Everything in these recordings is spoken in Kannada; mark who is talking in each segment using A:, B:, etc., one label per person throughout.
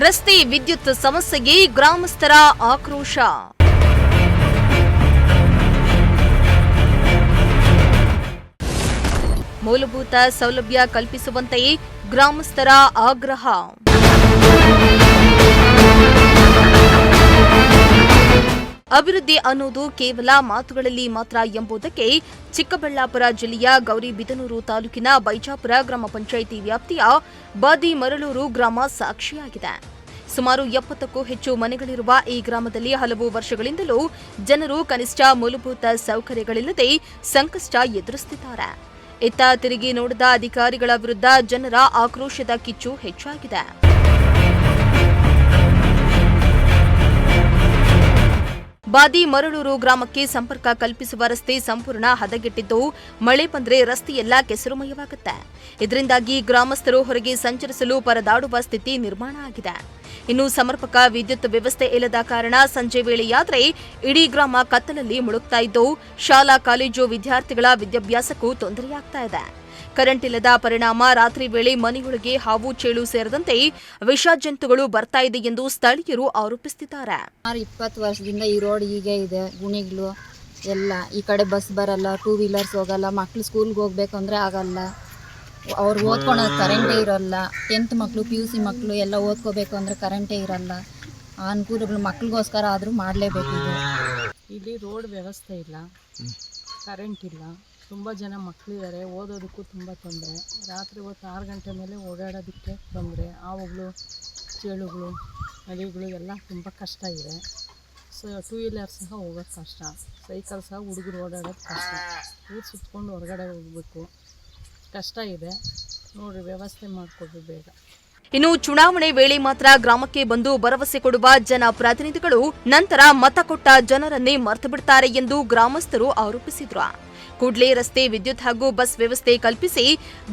A: ರಸ್ತೆ ವಿದ್ಯುತ್ ಸಮಸ್ಯೆಗೆ ಗ್ರಾಮಸ್ಥರ ಆಕ್ರೋಶ. ಮೂಲಭೂತ ಸೌಲಭ್ಯ ಕಲ್ಪಿಸುವಂತೆ ಗ್ರಾಮಸ್ಥರ ಆಗ್ರಹ. ಅಭಿವೃದ್ಧಿ ಅನ್ನೋದು ಕೇವಲ ಮಾತುಗಳಲ್ಲಿ ಮಾತ್ರ ಎಂಬುದಕ್ಕೆ ಚಿಕ್ಕಬಳ್ಳಾಪುರ ಜಿಲ್ಲೆಯ ಗೌರಿಬಿದನೂರು ತಾಲೂಕಿನ ಬೈಜಾಪುರ ಗ್ರಾಮ ಪಂಚಾಯಿತಿ ವ್ಯಾಪ್ತಿಯ ಬಾದಿಮರಳೂರು ಗ್ರಾಮ ಸಾಕ್ಷಿಯಾಗಿದೆ. ಸುಮಾರು 70ಕ್ಕೂ ಹೆಚ್ಚು ಮನೆಗಳಿರುವ ಈ ಗ್ರಾಮದಲ್ಲಿ ಹಲವು ವರ್ಷಗಳಿಂದಲೂ ಜನರು ಕನಿಷ್ಠ ಮೂಲಭೂತ ಸೌಕರ್ಯಗಳಿಲ್ಲದೆ ಸಂಕಷ್ಟ ಎದುರಿಸುತ್ತಿದ್ದಾರೆ. ಇತ್ತ ತಿರುಗಿ ನೋಡದ ಅಧಿಕಾರಿಗಳ ವಿರುದ್ಧ ಜನರ ಆಕ್ರೋಶದ ಕಿಚ್ಚು ಹೆಚ್ಚಾಗಿದೆ. ಬಾದಿಮರಳೂರು ಗ್ರಾಮಕ್ಕೆ ಸಂಪರ್ಕ ಕಲ್ಪಿಸುವ ರಸ್ತೆ ಸಂಪೂರ್ಣ ಹದಗೆಟ್ಟಿದ್ದು, ಮಳೆ ಬಂದರೆ ರಸ್ತೆಯೆಲ್ಲ ಕೆಸರುಮಯವಾಗುತ್ತೆ. ಇದರಿಂದಾಗಿ ಗ್ರಾಮಸ್ಥರು ಹೊರಗೆ ಸಂಚರಿಸಲು ಪರದಾಡುವ ಸ್ಥಿತಿ ನಿರ್ಮಾಣ ಆಗಿದೆ. ಇನ್ನು ಸಮರ್ಪಕ ವಿದ್ಯುತ್ ವ್ಯವಸ್ಥೆ ಇಲ್ಲದ ಕಾರಣ ಸಂಜೆ ವೇಳೆಯಾದರೆ ಇಡೀ ಗ್ರಾಮ ಕತ್ತಲಲ್ಲಿ ಮುಳುಗ್ತಾ ಇದ್ದು, ಶಾಲಾ ಕಾಲೇಜು ವಿದ್ಯಾರ್ಥಿಗಳ ವಿದ್ಯಾಭ್ಯಾಸಕ್ಕೂ ತೊಂದರೆಯಾಗ್ತಾ ಇದೆ. ಕರೆಂಟ್ ಇಲ್ಲದ ಪರಿಣಾಮ ರಾತ್ರಿ ವೇಳೆ ಮನೆಯೊಳಗೆ ಹಾವು ಚೇಳು ಸೇರಿದಂತೆ ವಿಷ ಜಂತುಗಳು ಬರ್ತಾ ಇದೆ ಎಂದು ಸ್ಥಳೀಯರು ಆರೋಪಿಸುತ್ತಿದ್ದಾರೆ.
B: 20 ವರ್ಷದಿಂದ ಈ ರೋಡ್ ಹೀಗೆ ಇದೆ. ಗುಣಿಗಳು ಎಲ್ಲ ಈ ಕಡೆ ಬಸ್ ಬರಲ್ಲ, 2 ವೀಲರ್ಸ್ ಹೋಗಲ್ಲ, ಮಕ್ಳು ಸ್ಕೂಲ್ಗೆ ಹೋಗ್ಬೇಕಂದ್ರೆ ಆಗಲ್ಲ. ಅವ್ರು ಓದ್ಕೊಳೋದು ಕರೆಂಟೇ ಇರೋಲ್ಲ. 10th ಮಕ್ಕಳು PUC ಮಕ್ಕಳು ಎಲ್ಲ ಓದ್ಕೋಬೇಕು ಅಂದರೆ ಕರೆಂಟೇ ಇರಲ್ಲ. ಅನುಕೂಲಗಳು ಮಕ್ಳಿಗೋಸ್ಕರ ಆದರೂ ಮಾಡಲೇಬೇಕು.
C: ಇಲ್ಲಿ ರೋಡ್ ವ್ಯವಸ್ಥೆ ಇಲ್ಲ, ಕರೆಂಟ್ ಇಲ್ಲ. ತುಂಬ ಜನ ಮಕ್ಕಳಿದ್ದಾರೆ, ಓದೋದಕ್ಕೂ ತುಂಬ ತೊಂದರೆ. ರಾತ್ರಿ ಹೊತ್ತು 6 ಗಂಟೆ ಮೇಲೆ ಓಡಾಡೋದಕ್ಕೆ ತೊಂದರೆ. ಹಾವುಗಳು, ಚೇಳುಗಳು, ನದಿಗಳು ಎಲ್ಲ ತುಂಬ ಕಷ್ಟ ಇದೆ. 2 ವೀಲರ್ ಸಹ ಹೋಗೋದು ಕಷ್ಟ, ಸೈಕಲ್ ಸಹ ಹುಡುಗರು ಓಡಾಡೋದು ಕಷ್ಟ. ಊರು ಸುತ್ಕೊಂಡು ಹೊರಗಡೆ ಹೋಗಬೇಕು, ಕಷ್ಟ ಇದೆ. ನೋಡಿರಿ, ವ್ಯವಸ್ಥೆ ಮಾಡಿಕೊಡ್ರಿ ಬೇಗ.
A: ಇನ್ನು ಚುನಾವಣೆ ವೇಳೆ ಮಾತ್ರ ಗ್ರಾಮಕ್ಕೆ ಬಂದು ಭರವಸೆ ಕೊಡುವ ಜನಪ್ರತಿನಿಧಿಗಳು ನಂತರ ಮತ ಕೊಟ್ಟ ಜನರನ್ನೇ ಮರೆತು ಬಿಡ್ತಾರೆ ಎಂದು ಗ್ರಾಮಸ್ಥರು ಆರೋಪಿಸಿದ್ರು. ಕೂಡಲೇ ರಸ್ತೆ, ವಿದ್ಯುತ್ ಹಾಗೂ ಬಸ್ ವ್ಯವಸ್ಥೆ ಕಲ್ಪಿಸಿ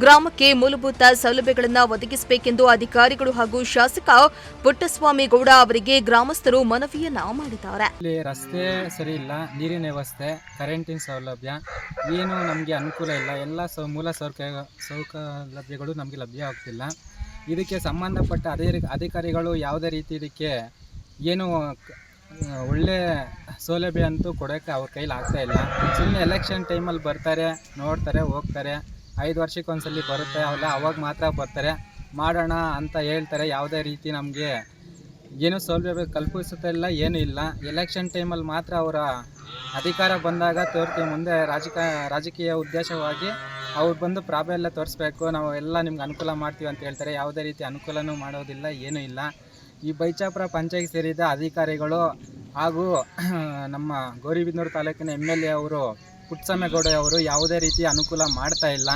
A: ಗ್ರಾಮಕ್ಕೆ ಮೂಲಭೂತ ಸೌಲಭ್ಯಗಳನ್ನು ಒದಗಿಸಬೇಕೆಂದು ಅಧಿಕಾರಿಗಳು ಹಾಗೂ ಶಾಸಕ ಪುಟ್ಟಸ್ವಾಮಿ ಗೌಡ ಅವರಿಗೆ ಗ್ರಾಮಸ್ಥರು ಮನವಿಯನ್ನ ಮಾಡಿದ್ದಾರೆ.
D: ಇಲ್ಲಿ ರಸ್ತೆ ಸರಿ ಇಲ್ಲ, ನೀರಿನ ವ್ಯವಸ್ಥೆ, ಕರೆಂಟಿನ ಸೌಲಭ್ಯ ಏನು ನಮಗೆ ಅನುಕೂಲ ಇಲ್ಲ. ಎಲ್ಲ ಮೂಲ ಸೌಲಭ್ಯಗಳು ನಮಗೆ ಲಭ್ಯ ಆಗ್ತಿಲ್ಲ. ಇದಕ್ಕೆ ಸಂಬಂಧಪಟ್ಟ ಅಧಿಕಾರಿಗಳು ಯಾವುದೇ ರೀತಿ ಇದಕ್ಕೆ ಏನು ಒಳ್ಳೆ ಸೌಲಭ್ಯ ಅಂತೂ ಕೊಡೋಕ್ಕೆ ಅವ್ರ ಕೈಲಿ ಆಗ್ತಾ ಇಲ್ಲ. ಸುಮ್ಮನೆ ಎಲೆಕ್ಷನ್ ಟೈಮಲ್ಲಿ ಬರ್ತಾರೆ, ನೋಡ್ತಾರೆ, ಹೋಗ್ತಾರೆ. 5 ವರ್ಷಕ್ಕೊಂದ್ಸಲಿ ಬರುತ್ತೆ, ಅವಾಗ ಮಾತ್ರ ಬರ್ತಾರೆ, ಮಾಡೋಣ ಅಂತ ಹೇಳ್ತಾರೆ. ಯಾವುದೇ ರೀತಿ ನಮಗೆ ಏನೂ ಸೌಲಭ್ಯ ಕಲ್ಪಿಸುತ್ತಾ ಇಲ್ಲ, ಏನೂ ಇಲ್ಲ. ಎಲೆಕ್ಷನ್ ಟೈಮಲ್ಲಿ ಮಾತ್ರ ಅವರ ಅಧಿಕಾರ ಬಂದಾಗ ತೋರ್ತೀವಿ, ಮುಂದೆ ರಾಜಕೀಯ ಉದ್ದೇಶವಾಗಿ ಅವ್ರು ಬಂದು ಪ್ರಾಬ್ಲಮ್ ತೋರಿಸ್ಬೇಕು, ನಾವು ಎಲ್ಲ ನಿಮ್ಗೆ ಅನುಕೂಲ ಮಾಡ್ತೀವಿ ಅಂತ ಹೇಳ್ತಾರೆ. ಯಾವುದೇ ರೀತಿ ಅನುಕೂಲನೂ ಮಾಡೋದಿಲ್ಲ, ಏನೂ ಇಲ್ಲ. ಈ ಬೈಜಾಪುರ ಪಂಚಾಯತ್ ಸೇರಿದ ಅಧಿಕಾರಿಗಳು ಹಾಗೂ ನಮ್ಮ ಗೌರಿಬಿದನೂರು ತಾಲೂಕಿನ MLA ಅವರು ಪುಟ್ಟಸ್ವಾಮಿಗೌಡ ಅವರು ಯಾವುದೇ ರೀತಿ ಅನುಕೂಲ ಮಾಡ್ತಾ ಇಲ್ಲ.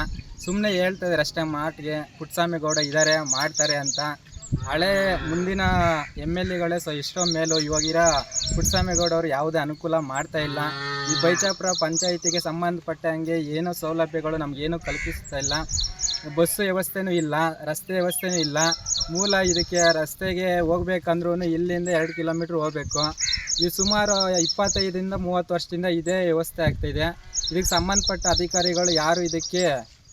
D: ಸುಮ್ಮನೆ ಹೇಳ್ತಿದ್ದಾರೆ ಅಷ್ಟೇ ಮಾತಿಗೆ, ಪುಟ್ಟಸ್ವಾಮಿಗೌಡ ಇದ್ದಾರೆ, ಮಾಡ್ತಾರೆ ಅಂತ. ಹಳೆ ಮುಂದಿನ MLAಗಳೇ ಎಷ್ಟೋ ಮೇಲೂ ಇವಾಗಿರೋ ಪುಟ್ಟಸ್ವಾಮಿಗೌಡ ಅವರು ಯಾವುದೇ ಅನುಕೂಲ ಮಾಡ್ತಾ ಇಲ್ಲ. ಈ ಬೈಜಾಪುರ ಪಂಚಾಯಿತಿಗೆ ಸಂಬಂಧಪಟ್ಟಂಗೆ ಏನೋ ಸೌಲಭ್ಯಗಳು ನಮಗೇನು ಕಲ್ಪಿಸ್ತಾ ಇಲ್ಲ. ಬಸ್ ವ್ಯವಸ್ಥೆನೂ ಇಲ್ಲ, ರಸ್ತೆ ವ್ಯವಸ್ಥೆನೂ ಇಲ್ಲ. ಮೂಲ ಇದಕ್ಕೆ ರಸ್ತೆಗೆ ಹೋಗ್ಬೇಕಂದ್ರೂ ಇಲ್ಲಿಂದ 2 ಕಿಲೋಮೀಟ್ರ್ ಹೋಗಬೇಕು. ಇದು ಸುಮಾರು 25ರಿಂದ 30 ವರ್ಷದಿಂದ ಇದೇ ವ್ಯವಸ್ಥೆ ಆಗ್ತಾಯಿದೆ. ಇದಕ್ಕೆ ಸಂಬಂಧಪಟ್ಟ ಅಧಿಕಾರಿಗಳು ಯಾರು ಇದಕ್ಕೆ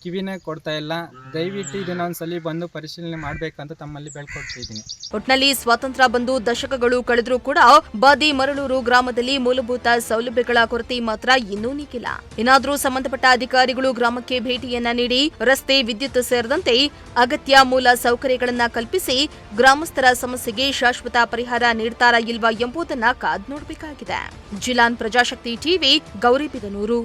D: ಕಿವಿನೇ ಕೊಡ್ತಾ ಇಲ್ಲ. ದಯವಿಟ್ಟು ಇದನ್ನೊಂದ್ಸಲಿ ಬಂದು ಪರಿಶೀಲನೆ ಮಾಡಬೇಕಂತ ತಮ್ಮಲ್ಲಿ ಬೇಳ್ಕೊಡ್ತಿದ್ದೀನಿ.
A: ಒಟ್ನಲ್ಲಿ ಸ್ವಾತಂತ್ರ್ಯ ಬಂದು ದಶಕಗಳು ಕಳೆದರೂ ಕೂಡ ಬಾದಿಮರಳೂರು ಗ್ರಾಮದಲ್ಲಿ ಮೂಲಭೂತ ಸೌಲಭ್ಯಗಳ ಕೊರತೆ ಮಾತ್ರ ಇನ್ನೂ ನೀಗಿಲ್ಲ. ಏನಾದರೂ ಸಂಬಂಧಪಟ್ಟ ಅಧಿಕಾರಿಗಳು ಗ್ರಾಮಕ್ಕೆ ಭೇಟಿಯನ್ನ ನೀಡಿ ರಸ್ತೆ, ವಿದ್ಯುತ್ ಸೇರಿದಂತೆ ಅಗತ್ಯ ಮೂಲ ಸೌಕರ್ಯಗಳನ್ನ ಕಲ್ಪಿಸಿ ಗ್ರಾಮಸ್ಥರ ಸಮಸ್ಯೆಗೆ ಶಾಶ್ವತ ಪರಿಹಾರ ನೀಡ್ತಾರಾ ಇಲ್ವಾ ಎಂಬುದನ್ನ ಕಾದು ನೋಡಬೇಕಾಗಿದೆ. ಜಿಲಾನ್, ಪ್ರಜಾಶಕ್ತಿ ಟಿವಿ, ಗೌರಿಬಿದನೂರು.